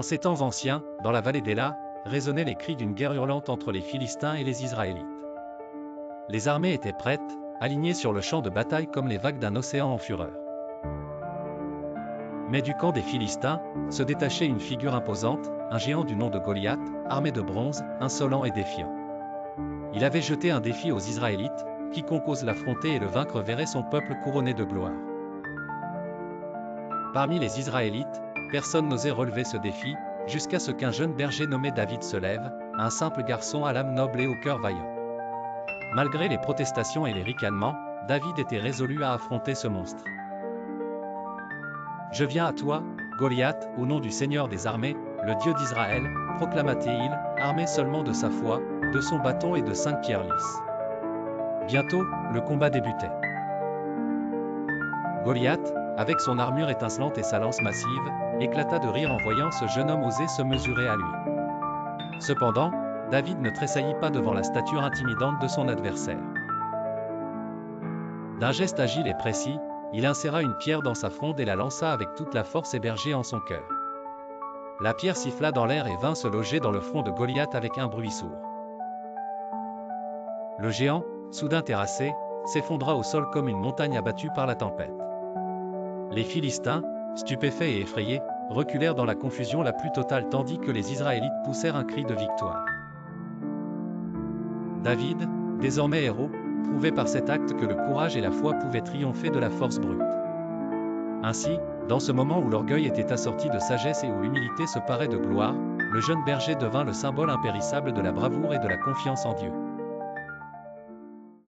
En ces temps anciens, dans la vallée d'Éla, résonnaient les cris d'une guerre hurlante entre les Philistins et les Israélites. Les armées étaient prêtes, alignées sur le champ de bataille comme les vagues d'un océan en fureur. Mais du camp des Philistins, se détachait une figure imposante, un géant du nom de Goliath, armé de bronze, insolent et défiant. Il avait jeté un défi aux Israélites, quiconque ose l'affronter et le vaincre verrait son peuple couronné de gloire. Parmi les Israélites, personne n'osait relever ce défi, jusqu'à ce qu'un jeune berger nommé David se lève, un simple garçon à l'âme noble et au cœur vaillant. Malgré les protestations et les ricanements, David était résolu à affronter ce monstre. « Je viens à toi, Goliath, au nom du Seigneur des armées, le Dieu d'Israël, proclama-t-il, armé seulement de sa foi, de son bâton et de 5 pierres lisses. » Bientôt, le combat débutait. Goliath, avec son armure étincelante et sa lance massive, éclata de rire en voyant ce jeune homme oser se mesurer à lui. Cependant, David ne tressaillit pas devant la stature intimidante de son adversaire. D'un geste agile et précis, il inséra une pierre dans sa fronde et la lança avec toute la force hébergée en son cœur. La pierre siffla dans l'air et vint se loger dans le front de Goliath avec un bruit sourd. Le géant, soudain terrassé, s'effondra au sol comme une montagne abattue par la tempête. Les Philistins, stupéfaits et effrayés, reculèrent dans la confusion la plus totale tandis que les Israélites poussèrent un cri de victoire. David, désormais héros, prouvait par cet acte que le courage et la foi pouvaient triompher de la force brute. Ainsi, dans ce moment où l'orgueil était assorti de sagesse et où l'humilité se parait de gloire, le jeune berger devint le symbole impérissable de la bravoure et de la confiance en Dieu.